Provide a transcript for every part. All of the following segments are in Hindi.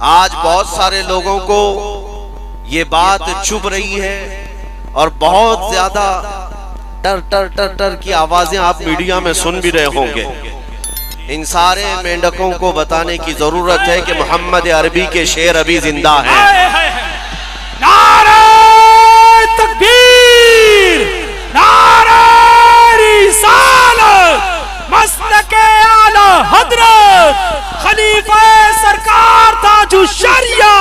आज बहुत सारे लोगों को ये बात चुभ रही है और बहुत ज्यादा टर टर टर टर की आवाजें आप मीडिया में सुन भी रहे होंगे। इन सारे मेंढकों को बताने की जरूरत है कि मोहम्मद अरबी के शेर अभी जिंदा हैं। नारे तकबीर, नारे रिसालत, मसलके आला हजरत खलीफा सरकार ताजु शरिया।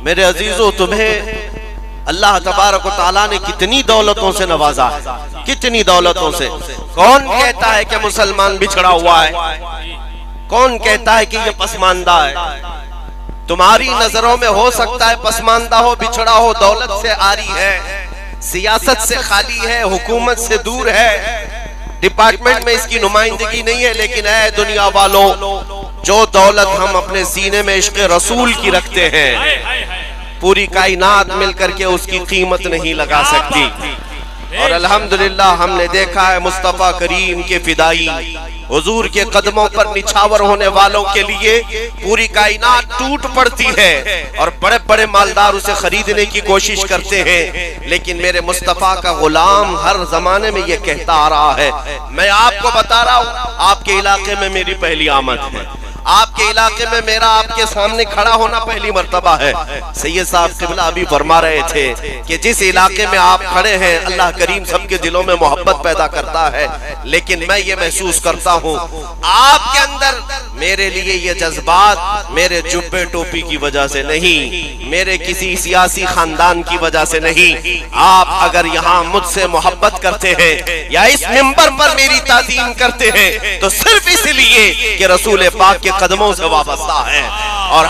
मेरे अजीजों, तुम्हें अल्लाह तबारक व तआला ने कितनी दौलतों से नवाजा है, कितनी दौलतों से। कौन कहता है कि मुसलमान बिछड़ा हुआ है? कौन कहता है कि ये पसमानदा है? तुम्हारी नजरों में हो सकता है पसमानदा हो, बिछड़ा हो, दौलत से आरी है, सियासत से खाली है, हुकूमत से दूर है, डिपार्टमेंट में इसकी नुमाइंदगी नहीं है। लेकिन है दुनिया वालों, जो दौलत हम अपने सीने में इश्क़ रसूल की रखते हैं, पूरी कायनात मिलकर के उसकी कीमत नहीं लगा सकती। और अल्हम्दुलिल्लाह हमने देखा है मुस्तफा करीम के फिदाई हुजूर के कदमों पर निछावर होने वालों के लिए पूरी कायनात टूट पड़ती है और बड़े बड़े मालदार उसे खरीदने की कोशिश करते हैं। लेकिन मेरे मुस्तफा का गुलाम हर जमाने में ये कहता आ रहा है, मैं आपको बता रहा हूँ, आपके इलाके में मेरी पहली आमद है, आपके इलाके में मेरा आपके सामने खड़ा होना पहली मर्तबा है। सैयद साहब क़िबला अभी फरमा रहे थे कि जिस इलाके में आप खड़े हैं अल्लाह करीम सबके दिलों में मोहब्बत पैदा करता है। लेकिन मैं ये महसूस करता हूँ आपके अंदर मेरे लिए ये जज्बात मेरे जुब्बे टोपी की वजह से नहीं, मेरे किसी सियासी खानदान की वजह से नहीं। आप अगर यहाँ मुझसे मोहब्बत करते हैं या इस मिंबर पर मेरी ताज़ीम करते हैं तो सिर्फ इसलिए कि रसूल पाक के कदमों से वाबस्ता है। और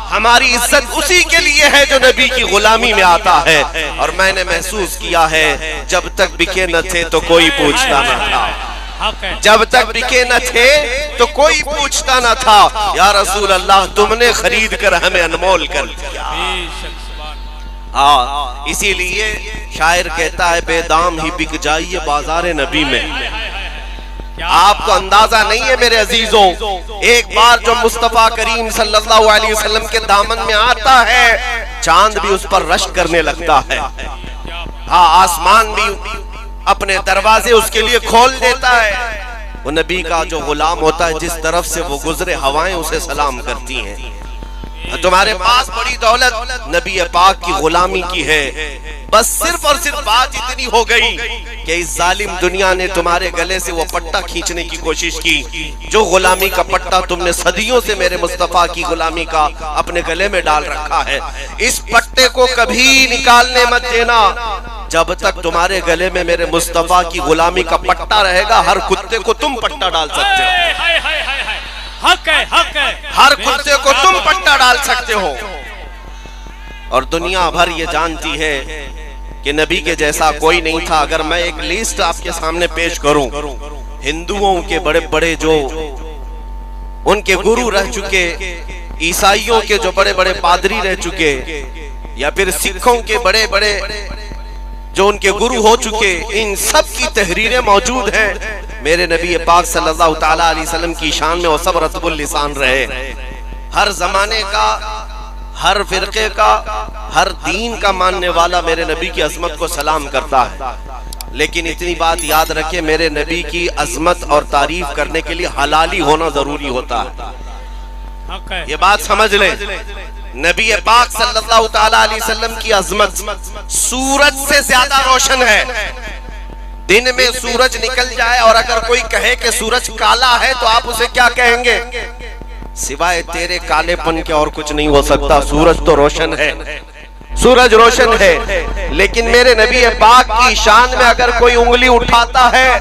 हमारी इज्जत उसी के लिए है जो नबी की गुलामी में आता है। और मैंने महसूस किया है जब तक बिके न थे तो कोई पूछता न था, जब तक बिके न थे तो कोई पूछता न था। या रसूल अल्लाह, तुमने खरीद कर हमें अनमोल कर दिया। हाँ, इसीलिए शायर कहता है बेदाम ही बिक जाइए बाजारे नबी में। आपको अंदाजा नहीं है मेरे अजीजों, एक बार जो मुस्तफा करीम सल्लल्लाहु अलैहि वसल्लम के दामन में आता है, चांद भी उस पर रश्क करने लगता है। हाँ, आसमान भी अपने दरवाजे उसके लिए खोल देता है। वो नबी का जो गुलाम होता है, जिस तरफ से वो गुजरे हवाएं उसे सलाम करती हैं। तुम्हारे पास बड़ी दौलत नबी पाक की गुलामी की है, बस सिर्फ और सिर्फ बात इतनी हो गई कि इस जालिम दुनिया ने तुम्हारे गले से वो पट्टा खींचने की कोशिश की, जो गुलामी का पट्टा तुमने सदियों से मेरे मुस्तफा की गुलामी का अपने गले में डाल रखा है। इस पट्टे को कभी निकालने मत देना। जब तक तुम्हारे गले में मेरे मुस्तफा की गुलामी का पट्टा रहेगा, हर कुत्ते को तुम पट्टा डाल सकते हो। हक है, हक है। हर कुत्ते को तुम पट्टा डाल सकते हो। और दुनिया भर ये जानती है कि नबी के जैसा कोई नहीं था। अगर मैं एक लिस्ट आपके सामने पेश करूं, हिंदुओं के बड़े बड़े जो उनके गुरु रह चुके, ईसाइयों के जो बड़े बड़े पादरी रह चुके, या फिर सिखों के बड़े बड़े जो उनके गुरु हो चुके, इन सब की तहरीरें मौजूद हैं। मेरे नबी पाक सल्लल्लाहु ताला अलैहि वसल्लम की शान में वो सब रतबुल लिसान रहे। हर जमाने का, हर फिरके का, हर दीन का मानने वाला मेरे नबी की अजमत को सलाम करता है। लेकिन इतनी बात याद रखे, मेरे नबी की अजमत और तारीफ करने के लिए हलाली होना जरूरी होता है। ये बात समझ ले। नबी पाक सल्लल्लाहु ताला अलैहि वसल्लम की अजमत सूरज से ज्यादा रोशन है। दिन में सूरज निकल जाए और अगर कोई कहे कि सूरज काला है तो आप उसे क्या कहेंगे? सिवाय तेरे कालेपन के और कुछ नहीं हो सकता। सूरज तो रोशन है, सूरज रोशन है। लेकिन मेरे नबी पाक की शान में अगर कोई उंगली उठाता है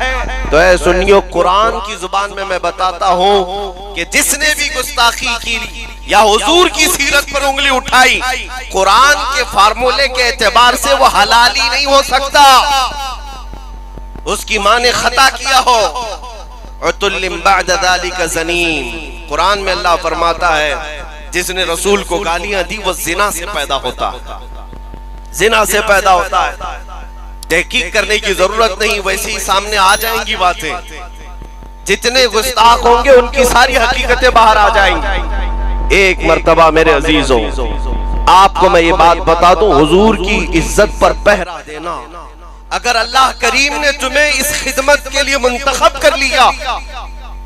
तो ऐ सुन्नियों, कुरान की जुबान में मैं बताता हूँ कि जिसने भी गुस्ताखी की या हुजूर की सीरत पर उंगली उठाई, कुरान के फार्मूले के एतबार से वो हलाली नहीं हो सकता। उसकी माँ ने खता किया हो। कुरान में अल्लाह फरमाता है, जिसने रसूल को गालियां दी वो जिना से पैदा होता, जिना से पैदा होता है। तहकीक करने की जरूरत नहीं, वैसे ही सामने आ जाएंगी बातें। जितने गुस्ताख होंगे उनकी सारी हकीकतें बाहर आ जाएंगी। एक मर्तबा मेरे अजीजों, आपको मैं ये बात बता दूं, हुजूर की इज्जत पर पहरा देना, अगर अल्लाह करीम ने तुम्हें इस खिदमत के लिए मुंतखब कर लिया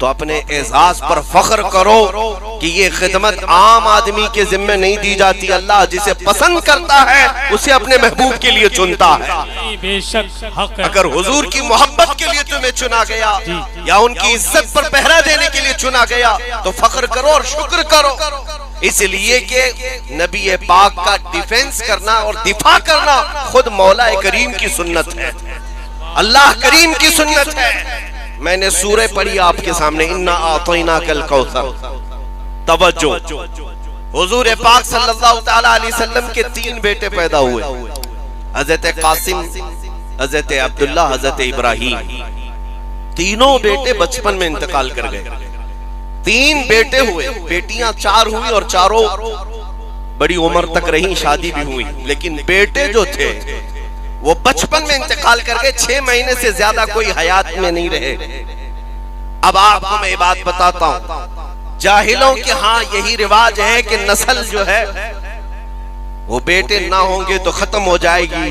तो अपने एजाज पर फख्र करो कि ये खिदमत आम आदमी के जिम्मे नहीं दी जाती। अल्लाह जिसे पसंद करता है उसे अपने महबूब के लिए चुनता है। बेशक हक है। अगर हुजूर की मोहब्बत के लिए तुम्हें चुना गया या उनकी इज्जत पर पहरा देने के लिए चुना गया तो फख्र करो और शुक्र करो, इसलिए कि नबी पाक का डिफेंस करना और दिफा करना खुद मौला करीम की सुन्नत है, अल्लाह करीम की सुन्नत है। मैंने सूरह पढ़ी आपके सामने, इन्ना आतैना कल कौसर। तवज्जो, हुजूर पाक सल्लल्लाहु तआला अलैहि वसल्लम के 3 बेटे पैदा हुए, हजरत कासिम, हजरत अब्दुल्ला, हजरत इब्राहिम। तीनों बेटे बचपन में इंतकाल कर गए। 3 बेटे हुए, बेटियां 4 हुई और चारों बड़ी उम्र तक रही, शादी भी हुई, लेकिन बेटे जो थे वो बचपन में इंतकाल कर गए। 6 महीने से ज्यादा कोई हयात में नहीं रहे। अब आपको मैं ये बात बताता हूं, जाहिलों के हाँ यही रिवाज है कि नस्ल जो है वो बेटे ना होंगे तो खत्म हो जाएगी।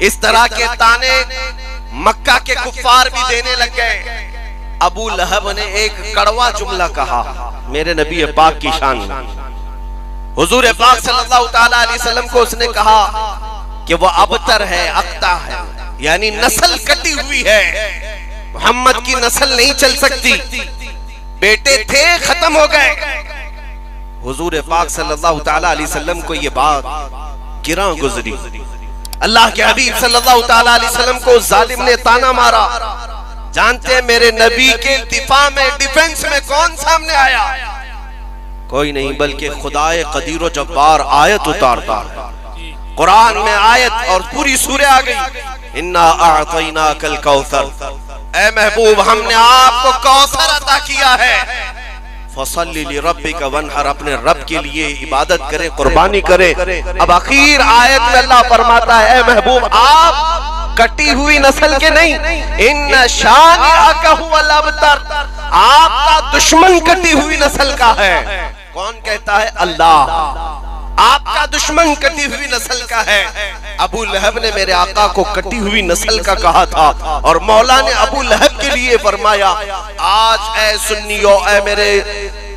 इस तरह के ताने मक्का के कुफ्फार भी देने लग गए। अबू लहब ने एक कड़वा जुमला कहा मेरे नबी पाक की शान में। हुजूर पाक सल्लल्लाहु तआला अलैहि वसल्लम को उसने कहा कि वो अबतर है, अक्ता है, यानी नस्ल कटी हुई है, मोहम्मद की नस्ल नहीं चल सकती। बेटे थे, खत्म हो गए। हुजूर पाक सल्लल्लाहु तआला अलैहि वसल्लम को ये बात किरा गुजरी। अल्लाह के हबीब सल्लल्लाहु तआला अलैहि वसल्लम को जालिम ने ताना मारा। जानते हैं मेरे नबी के दिफा में, डिफेंस में कौन सामने आया? कोई नहीं बल्कि खुदाए कदीर व जब्बार आयत उतारता। कुरान में आयत और पूरी सूरह आ गई, इन्ना आतैना कल कौसर, ए महबूब हमने आपको कौसर अता किया है। फसल्ली लिरब्बिका वनहर, अपने रब के लिए इबादत करें, कुर्बानी करें। अब आखिर आयत में अल्लाह फरमाता है, ए महबूब आप कटी हुई नस्ल के नहीं, इन शानिअका हुवल अबतर, आपका दुश्मन कटी हुई नस्ल का है। कौन कहता है? अल्लाह। आपका दुश्मन कटी हुई नस्ल का है। अबू लहब ने मेरे आका को कटी हुई नस्ल का कहा था और मौला ने अबू लहब के लिए फरमाया, आज ए सुन्नियों, ए मेरे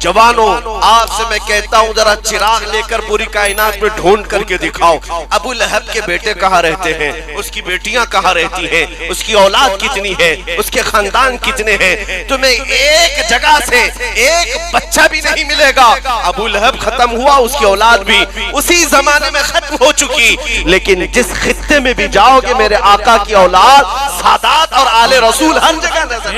जवानों, आपसे मैं कहता हूँ जरा चिराग लेकर पूरी कायनात में ढूंढ करके दिखाओ अबू लहब के बेटे कहाँ रहते हैं, उसकी बेटियां कहाँ रहती हैं, उसकी औलाद कितनी है, उसके खानदान कितने हैं। तुम्हें एक जगह से एक बच्चा भी नहीं मिलेगा। अबू लहब खत्म हुआ, उसकी औलाद भी उसी जमाने में खत्म हो चुकी। लेकिन जिस खित्ते में भी जाओगे मेरे आका की औलाद, सादात और आले रसूल हर जगह नजर।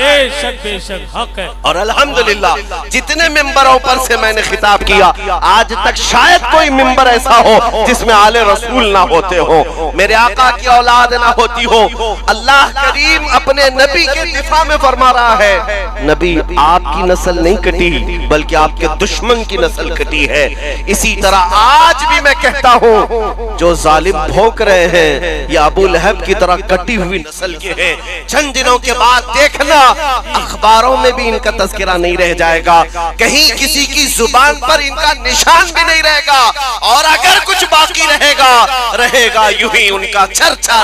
बेशक हक है। और अल्हम्दुलिल्लाह जितने मिंबरों पर से मैंने खिताब किया, आज तक शायद कोई मिंबर ऐसा हो जिसमें आले रसूल ना होते हो, मेरे आका की औलाद ना होती हो। अल्लाह करीम अपने नबी के दिफा में फरमा रहा है, नबी आपकी नस्ल नहीं कटी बल्कि आपके दुश्मन की नस्ल कटी है। इसी तरह आज भी मैं कहता हूँ जो जालिम भौंक रहे हैं या अबू लहब की तरह कटी हुई नस्ल के हैं, चंद दिनों के बाद देखना अखबारों में भी इनका तज़किरा नहीं रह जाएगा, कहीं किसी की जुबान पर इनका निशान भी नहीं रहेगा। और अगर कुछ बाकी रहेगा यूं ही उनका चर्चा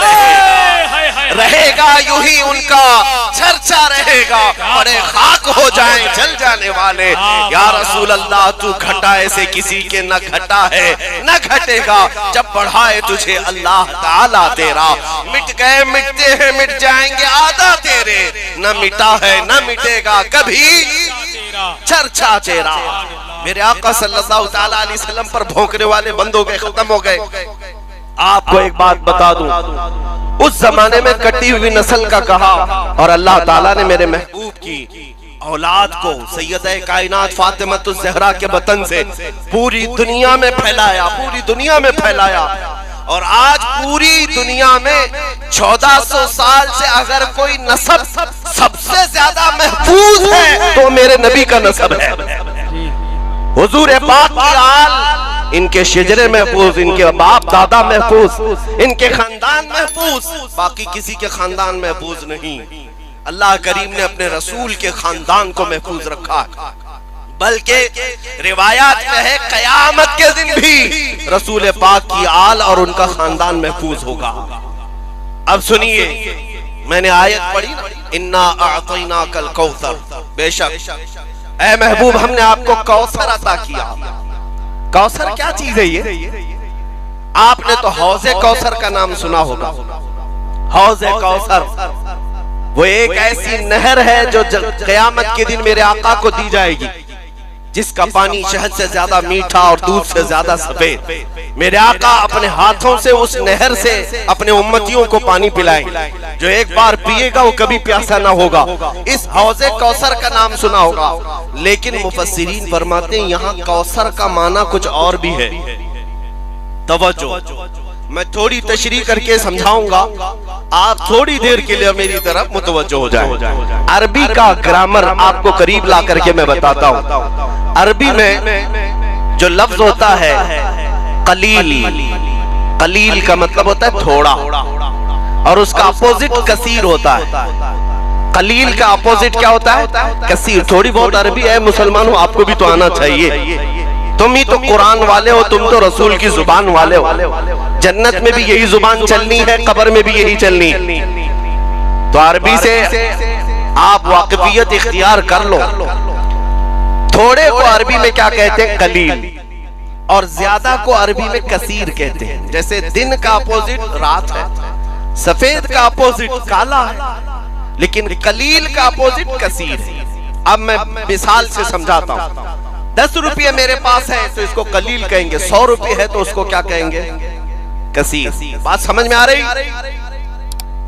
रहेगा, यूं ही उनका चर्चा रहेगा। बड़े खाक हो जाएं जल जाने वाले। या रसूल अल्लाह तू घटाए से किसी के न घटा है न घटेगा, जब बढ़ाए तुझे अल्लाह ताला तेरा। मिट गए मिटते हैं मिट जाएंगे आधा तेरे, न मिटा है न मिटेगा कभी चर्चा तेरा। मेरे आका सल्लल्लाहु तआला अलैहि वसल्लम पर भौंकने वाले बंद हो गए, खत्म हो गए। आपको एक बात बता दूं, उस जमाने में कटी हुई नस्ल का कहा और अल्लाह ताला ने मेरे महबूब की औलाद को सैयदा कायनात फातिमतुज़ ज़हरा के बतन से पूरी दुनिया में फैलाया, पूरी दुनिया में फैलाया। और आज पूरी दुनिया में 1400 साल से अगर कोई नस्ब सबसे ज्यादा महफूज है तो मेरे नबी का नस्ब है। हुजूर पाक की आल, इनके शिजरे महफूज, इनके बाप दादा महफूज, इनके खानदान महफूज, बाकी किसी के खानदान महफूज नहीं। अल्लाह करीम ने अपने रसूल के खानदान को महफूज रखा है, बल्कि रिवायात में है कयामत के दिन भी रसूल पाक की आल और उनका खानदान महफूज होगा। अब सुनिए, मैंने आयत पढ़ी ना, इन्ना अअतैना कल कौसर, बेशक ऐ महबूब हमने आपको कौसर अता किया। कौसर क्या चीज है ये? आपने तो हौज़े कौसर का नाम सुना होगा। हौज़े कौसर वो एक ऐसी नहर है जो क़यामत के दिन मेरे आका को दी जाएगी, जिसका पानी शहद से ज्यादा मीठा और दूध से ज्यादा सफेद। मेरे आका अपने हाथों से उस नहर से अपने उम्मतियों को पानी पिलाएंगे, जो एक बार पिएगा वो कभी प्यासा ना होगा। इस हौज़े कौसर का नाम सुना होगा, लेकिन मुफस्सिरीन फरमाते हैं यहाँ कौसर का माना कुछ और भी है। तवज्जो, मैं थोड़ी तशरीह करके समझाऊंगा, आप थोड़ी देर के लिए मेरी तरफ मुतवज्जो हो जाए। अरबी का ग्रामर आपको करीब ला करके मैं बताता हूँ। अरबी में जो लफ्ज होता है कलील, कलील का मतलब होता है थोड़ा, और उसका अपोजिट कसीर होता है। कलील का अपोजिट क्या होता है? कसीर। थोड़ी बहुत अरबी है मुसलमानों, आपको भी तो आना चाहिए। तुम ही तो कुरान वाले हो, तुम तो रसूल की जुबान वाले हो। जन्नत में भी यही जुबान चलनी है, कब्र में भी यही चलनी है। तो अरबी से आप वाकिफियत इख्तियार कर लो। थोड़े को अरबी में क्या कहते हैं? कलील। और ज्यादा को अरबी में कसीर कहते हैं। जैसे दिन का अपोजिट रात है, सफेद का अपोजिट काला है, लेकिन कलील का अपोजिट कसीर है। अब मैं मिसाल से समझाता हूं। 10 रुपये मेरे पास है तो इसको कलील कहेंगे, 100 रुपये है तो उसको क्या कहेंगे? कसीर। बात समझ में आ रही?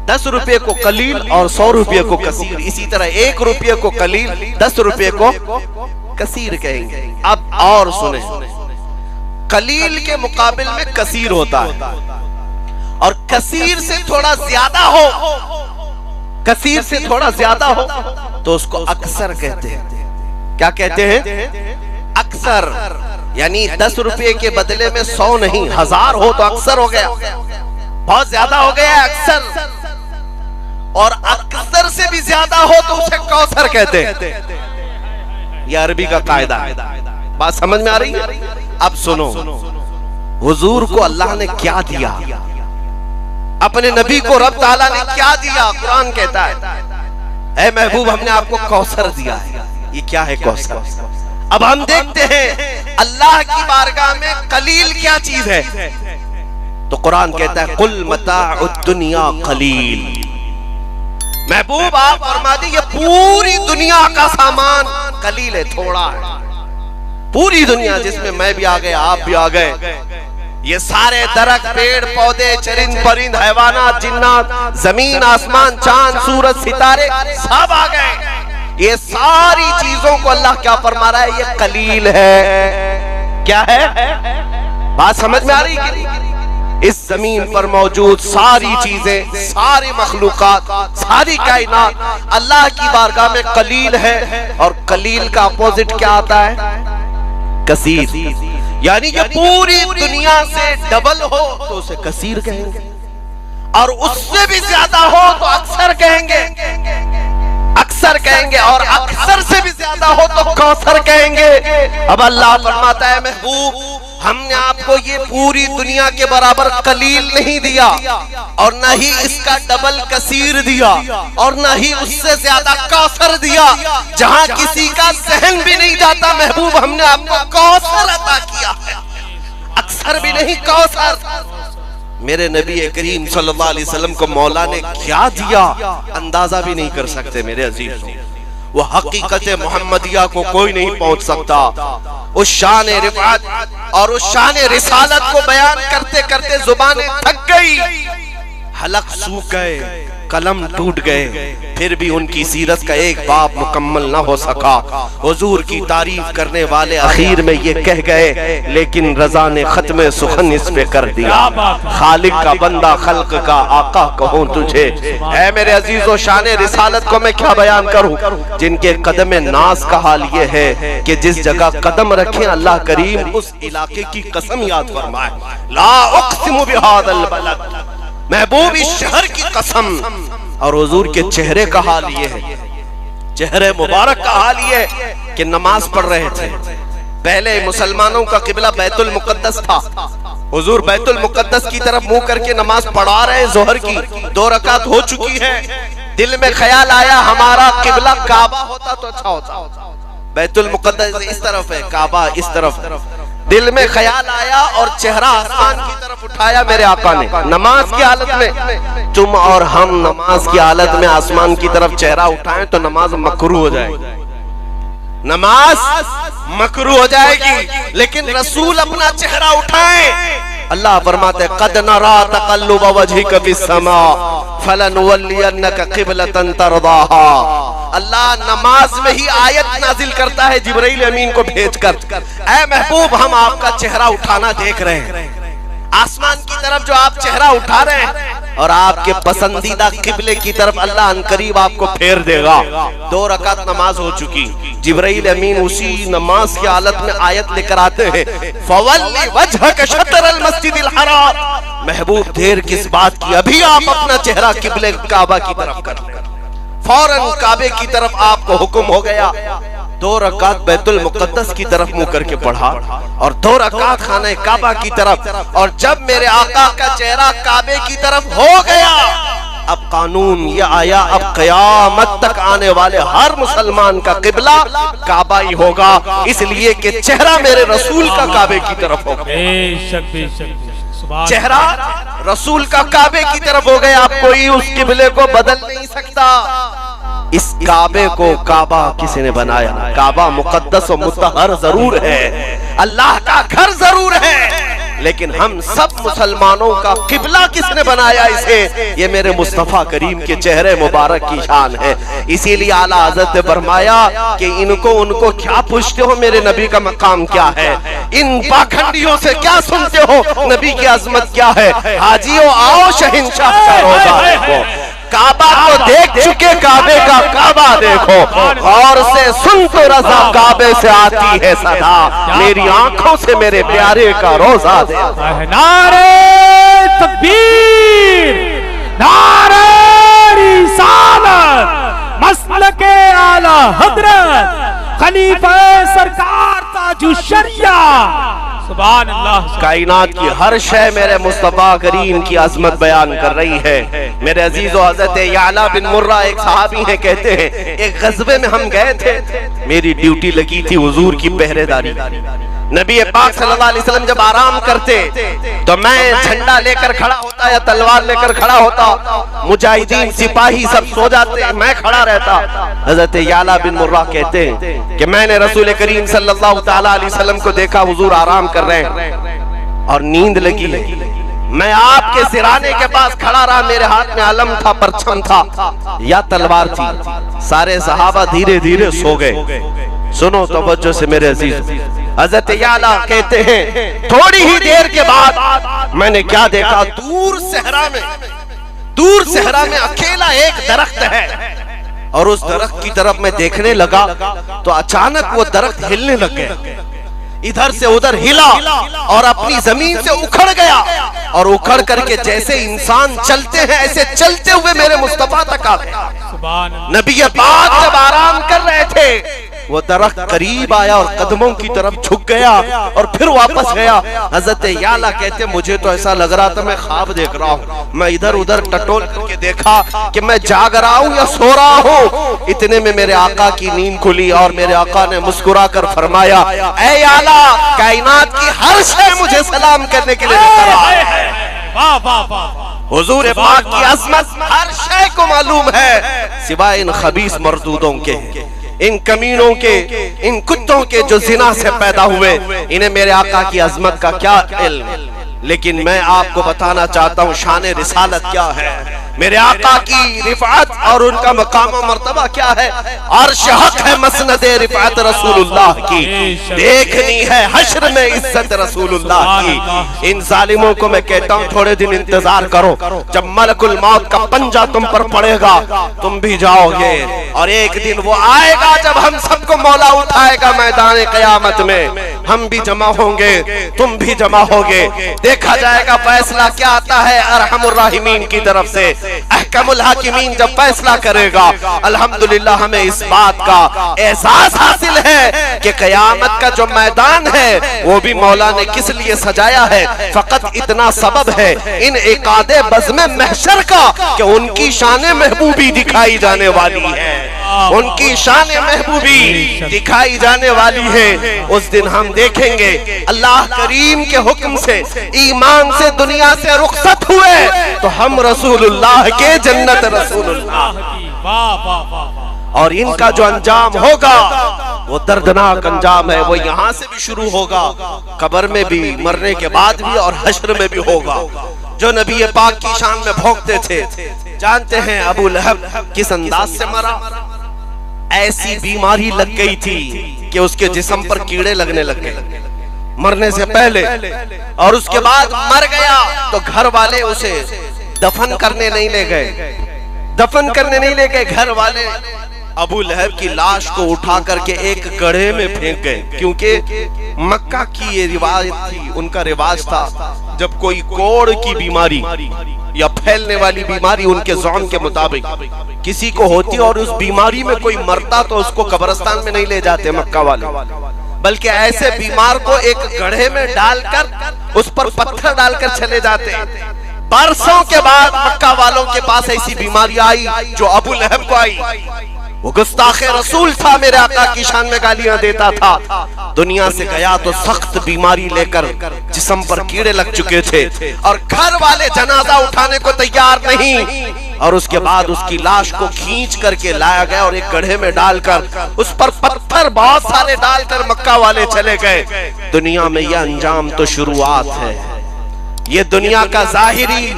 10 रुपये को कलील और 100 रुपये को कसीर। इसी तरह 1 रुपये को कलील, 10 रुपये को कसीर कहेंगे। अब और सुने, कलील के मुकाबिल में कसीर होता है, और कसीर से थोड़ा ज्यादा हो, कसीर से थोड़ा ज्यादा हो तो उसको अक्सर कहते हैं। क्या कहते हैं? अक्सर। यानी 10 रुपये के बदले में 100 नहीं, 1000 हो तो अक्सर हो गया, बहुत ज्यादा हो गया अक्सर। और अक्सर से भी ज्यादा हो तो उसे कौसर कहते हैं। यह अरबी का कायदा है। बात समझ में आ रही है? अब सुनो, हुजूर को अल्लाह ने क्या दिया, अपने नबी को रब ताला ने क्या दिया? कुरान कहता है ऐ महबूब हमने आपको कौसर दिया है। ये क्या है कौसर? अब हम देखते हैं अल्लाह की बारगाह में कलील क्या चीज है। तो कुरान कहता है कुल मताउद दुनिया कलील। महबूब आप फरमा दी, ये पूरी दुनिया का सामान कलील है, थोड़ा है। पूरी दुनिया जिसमें मैं भी आ गया, आप भी आ गए, ये सारे दरख्त, पेड़ पौधे, चरिंद परिंद, हैवानात, जिन्नात, जमीन आसमान, चांद सूरज सितारे सब आ गए। ये सारी चीजों को अल्लाह क्या फरमा रहा है? ये कलील है। क्या है? बात समझ में आ रही है? इस जमीन पर मौजूद सारी चीजें, सारी मखलूकात, सारी कायनात अल्लाह की बारगाह में कलील है। और कलील का अपोजिट क्या आता है? कसीर। यानी कि पूरी दुनिया से डबल हो तो उसे कसीर कहेंगे, और उससे भी ज्यादा हो तो अक्सर कहेंगे, अक्सर कहेंगे, और अक्सर से भी ज्यादा हो तो कौसर कहेंगे। अब अल्लाह फरमाता है महबूब हमने आपको ये पूरी दुनिया के बराबर कलील नहीं दिया, और न ही इसका डबल कसीर दिया, और न ही उससे ज्यादा कौसर दिया। जहां किसी का सहन भी नहीं जाता महबूब हमने आपको कौसर अता किया है, अक्सर भी नहीं कौसर। मेरे नबी करीम सल्लल्लाहु अलैहि वसल्लम को मौला ने क्या दिया अंदाजा भी नहीं कर सकते मेरे अजीज। वो हकीकत मोहम्मदिया को कोई नहीं पहुंच सकता। उस शान रिफात और उस शान रिसालत को बयान करते करते जुबानें थक गई, हलक सूख गए, कलम टूट गए, फिर भी उनकी सीरत का एक बाब मुकम्मल ना हो सका। हुजूर की तारीफ करने वाले आखिर में ये कह गए, लेकिन रजा ने खत्म सुखन इस पे कर दिया। खालिक का बंदा खल्क का आका कहूँ तुझे। ऐ मेरे अजीजों, शान रिसालत को मैं क्या बयान करूँ। जिनके कदम नाज का हाल ये है कि जिस जगह कदम रखे अल्लाह करीम उस इलाके की कसम याद फरमाए। ला उक़सिमु बिहाज़ल बलद, महबूब इस शहर की कसम। और हुजूर के चेहरे का हाल ये है, चेहरे मुबारक का हाल ये है कि नमाज पढ़ रहे थे। पहले मुसलमानों का किबला बैतुल मुकद्दस था। हुजूर बैतुल मुकद्दस की तरफ मुंह करके नमाज पढ़ा रहे, जोहर की 2 रकात हो चुकी है। दिल में ख्याल आया हमारा किबला काबा होता तो अच्छा होता। बैतुल मुकद्दस इस तरफ है, काबा इस तरफ। दिल में ख्याल आया और चेहरा आसमान की तरफ उठाया मेरे आका ने नमाज की हालत में। तुम और हम नमाज की हालत में आसमान की तरफ चेहरा उठाएं तो नमाज मकरूह हो जाएगी, नमाज मकरूह हो जाएगी। लेकिन रसूल अपना चेहरा उठाएं, अल्लाह फरमाते कद नरा तक़ल्लुब वजहिक फिस्समा फलनुवल्लियन्नका क़िबलतन तरदाहा। अल्लाह नमाज में ही आयत नाजिल करता है जिब्राइल अमीन को भेजकर, ऐ महबूब हम आपका चेहरा उठाना देख रहे हैं। आसमान की तरफ जो आप चेहरा उठा रहे हैं और आपके पसंदीदा किबले की तरफ अल्लाह अनकरीब आपको फेर देगा। 2 रकात नमाज हो चुकी, जिब्राइल अमीन उसी नमाज की हालत में आयत लेकर आते हैं फवल्ली वजहक शतरल मस्जिदिल हराम। महबूब देर किस बात की, अभी आप अपना चेहरा किबले काबा की तरफ कर लें। फौरन काबे की तरफ आपको हुक्म हो गया। 2 रकात बैतुल मुकद्दस की तरफ मुंह करके पढ़ा और 2 रकात खाने काबा की तरफ। और जब मेरे आका का चेहरा काबे की तरफ हो गया, अब कानून ये आया, अब क़यामत तक आने वाले हर मुसलमान का किबला काबा ही होगा, इसलिए कि चेहरा मेरे रसूल का काबे की तरफ होगा। चेहरा रसूल का काबे की तरफ हो गया, आप कोई उस किबले को बदल नहीं सकता। इस काबे को काबा किसी ने बनाया? काबा मुकद्दस और मुतहर जरूर है, अल्लाह का घर जरूर है, लेकिन हम सब मुसलमानों का किबला किसने बनाया इसे? ये मेरे मुस्तफा करीम के चेहरे मुबारक की शान है। इसीलिए आला हज़रत ने फरमाया कि इनको उनको क्या पूछते हो, मेरे नबी का मकाम क्या है? इन पाखंडियों से क्या सुनते हो, नबी की अजमत क्या है? हाजियों आओ शहंशाह का रोज़ा देखो, काबा को देख चुके काबे का काबा देखो, और से सुन तो रज़ा काबे से आती है सदा, मेरी आंखों से मेरे प्यारे का रोज़ा देखो। नारे तकबीर, नारे रिसालत, मसलके आला हज़रत खलीफा सरकार ताजुश शरिया। सुभान अल्लाह। कायनात की हर शय मेरे मुस्तफा करीम की अजमत बयान कर रही है। मेरे अजीजो हज़रत याला बिन मुर्रा एक सहाबी हैं, कहते हैं एक ग़ज़वे में हम गए थे, मेरी ड्यूटी लगी थी हुजूर की पहरेदारी। नबी पाक सल्लल्लाहु अलैहि वसल्लम जब आराम करते तो मैं झंडा लेकर खड़ा होता या तलवार लेकर खड़ा होता, मुजाहिदीन सिपाही सब सो जाते, मैं खड़ा रहता। हज़रत याला बिन मुर्रा कहते हैं कि मैंने रसूल करीम सल्लल्लाहु तआला अलैहि वसल्लम को देखा, हुजूर आराम कर रहे हैं और नींद लगी। मैं आपके सिराने के पास खड़ा रहा, मेरे हाथ में अलम था, परचम था या तलवार थी। सारे सहाबा धीरे धीरे सो गए। सुनो तवज्जो से मेरे अजीज, हज़रत याला कहते हैं थोड़ी ही देर के बाद मैंने क्या देखा, दूर सहरा में अकेला एक दरख्त है, और उस दरख्त की तरफ मैं देखने लगा तो अचानक वो दरख्त हिलने लग गया, इधर से उधर हिला और अपनी जमीन से उखड़ गया, और उखड़ करके जैसे इंसान चलते हैं ऐसे चलते हुए मेरे मुस्तफा तक आ गया। नबी पाक जब आराम कर रहे थे वो दरख्त करीब आया और कदमों की तरफ झुक गया और फिर वापस गया। हज़रत याला कहते मुझे तो ऐसा लग रहा था मैं ख्वाब देख रहा हूँ। मैं इधर उधर टटोल करके देखा कि मैं जाग रहा हूँ या सो रहा हूँ। इतने में मेरे आका की नींद खुली और मेरे आका ने मुस्कुरा कर फरमाया, ऐ याला, कायनात की हर शय मुझे सलाम करने के लिए लेकर आ है। वाह वाह वाह। हुजूर पाक की अज़मत हर शय को मालूम है, सिवाय इन खबीस मर्दूदों के, इन कमीनों के, इन कुत्तों के जो जिना से पैदा हुए। इन्हें मेरे आका की अजमत का क्या इल्म। लेकिन मैं आपको बताना चाहता हूँ शान रिसालत क्या है, मेरे आका की रिफात और उनका मकाम और मर्तबा क्या है। अर्श हक है मसनद रिफात रसूलुल्लाह की, देखनी है हश्र में इज्जत रसूलुल्लाह की। इन जालिमों को मैं कहता हूँ थोड़े दिन इंतजार करो, जब मलकुल मौत का पंजा तुम पर पड़ेगा तुम भी जाओगे, और एक दिन वो आएगा जब हम सबको मौला उठाएगा मैदान क़यामत में। हम भी जमा होंगे, तुम भी जमा होगे। देखा जाएगा फैसला क्या आता है अरहमुर राहिमीन की तरफ से। अहकमुल हाकिमीन जब फैसला करेगा, अल्हम्दुलिल्लाह हमें इस बात का एहसास हासिल है कि कयामत का जो मैदान है वो भी मौला ने किस लिए सजाया है। फकत इतना सबब है इन एकादे बज़्म महशर का कि उनकी शान महबूबी दिखाई जाने वाली है, उनकी शान महबूबी दिखाई जाने वाली है। उस दिन हम देखेंगे अल्लाह करीम के हुक्म से ईमान से दुनिया से रुखसत हुए तो हम रसूलुल्लाह के जन्नत रसूलुल्लाह। और इनका जो अंजाम होगा वो दर्दनाक अंजाम है। वो यहाँ से भी शुरू होगा, कब्र में भी, मरने के बाद भी और हश्र में भी होगा। जो नबी पाक की शान में भोंकते थे, जानते हैं अबू लहब किस अंदाज से मरा? ऐसी बीमारी लग गई थी कि उसके जिस्म पर कीड़े लगने लग गए मरने से पहले, और उसके बाद मर गया तो घर वाले उसे दफन करने नहीं ले गए, दफन करने नहीं ले गए। घर वाले अबू लहब की लाश को उठा करके एक गड्ढे में फेंक गए, क्योंकि मक्का की ये रिवायत थी, उनका रिवाज था जब कोई कोढ़ की बीमारी या फैलने वाली बीमारी उनके ज़ौन के मुताबिक किसी को होती और उस बीमारी में कोई मरता तो उसको कब्रिस्तान में नहीं ले जाते मक्का वाले, बल्कि ऐसे बीमार को एक गड्ढे में डालकर उस पर पत्थर डालकर चले जाते। बरसों के बाद मक्का वालों के पास ऐसी बीमारी आई जो अबू लहब को आई। वो गुस्ताखे रसूल था, मेरे आका की शान में गालियां देता था। दुनिया से गया तो सख्त बीमारी लेकर, जिस्म पर कीड़े लग चुके थे और घर वाले जनाजा उठाने को तैयार नहीं। और उसके बाद उसकी लाश को खींच करके लाया गया और एक गड्ढे में डालकर उस पर पत्थर बहुत सारे डालकर मक्का वाले चले गए। दुनिया में यह अंजाम तो शुरुआत है, ये दुनिया का जाहिरी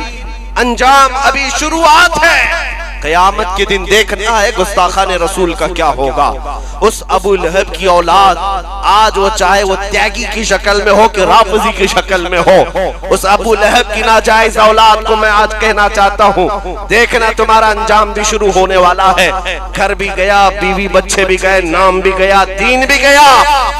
अंजाम अभी शुरुआत है। क़यामत के दिन देखना है गुस्ताखाने रसूल का क्या होगा। उस अबू लहब की औलाद आज वो चाहे वो त्यागी की शक्ल में हो कि राफजी की शक्ल में हो, उस अबू लहब की नाजायज औलाद को मैं आज कहना चाहता हूँ, देखना तुम्हारा अंजाम भी शुरू होने वाला है। घर भी गया, बीवी बच्चे भी गए, नाम भी गया, दीन भी गया,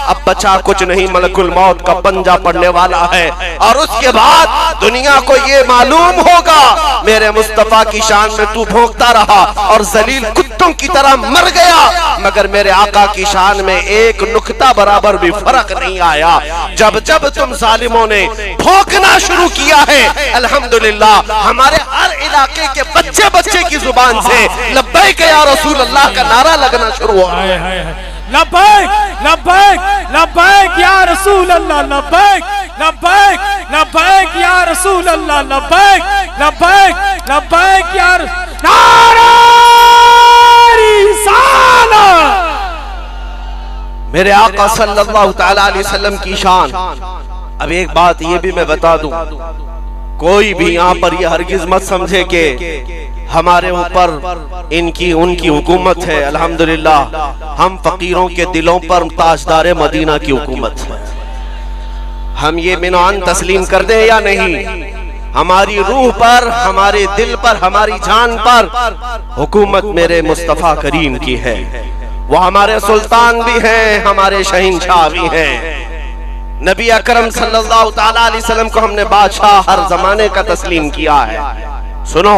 अब बचा कुछ नहीं, मलकुल मौत का पंजा पड़ने वाला है। और उसके बाद दुनिया को ये मालूम होगा मेरे मुस्तफा की शान में तू भोंकता रहा और जलील कुत्तों की तरह मर गया, मगर मेरे आका की शान में एक नुक्ता बराबर भी फर्क नहीं आया। जब जब तुम जालिमों ने भौंकना शुरू किया है, अल्हम्दुलिल्लाह हमारे हर इलाके के बच्चे बच्चे की जुबान से लब्बैक या रसूल अल्लाह का नारा लगना शुरू हुआ। लब्बैक लब्बैक लब्बैक या रसूल अल्लाह, लब्बैक लब्बैक लब्बैक या रसूल अल्लाह, लब्बैक लब्बैक लब्बैक या नारे रिसालत। मेरे आका सल्लल्लाहु तआला अलैहि वसल्लम की शान। अब एक बात ये भी मैं बता दूं, कोई भी यहाँ पर ये हरगिज मत समझे कि हमारे ऊपर इनकी उनकी हुकूमत है। अल्हम्दुलिल्लाह हम फकीरों के दिलों पर ताजदार मदीना की हुकूमत है। हम ये मिनान तस्लीम कर दे या नहीं, हमारी रूह पर, हमारे दिल पर, हमारी जान पर हुकूमत मेरे मुस्तफा करीम की है। वो हमारे सुल्तान भी हैं, हमारे शहीनशाह भी हैं। नबी अकरम सल्लल्लाहु तआला अलैहि वसल्लम को हमने बादशाह हर जमाने का तस्लीम किया है। सुनो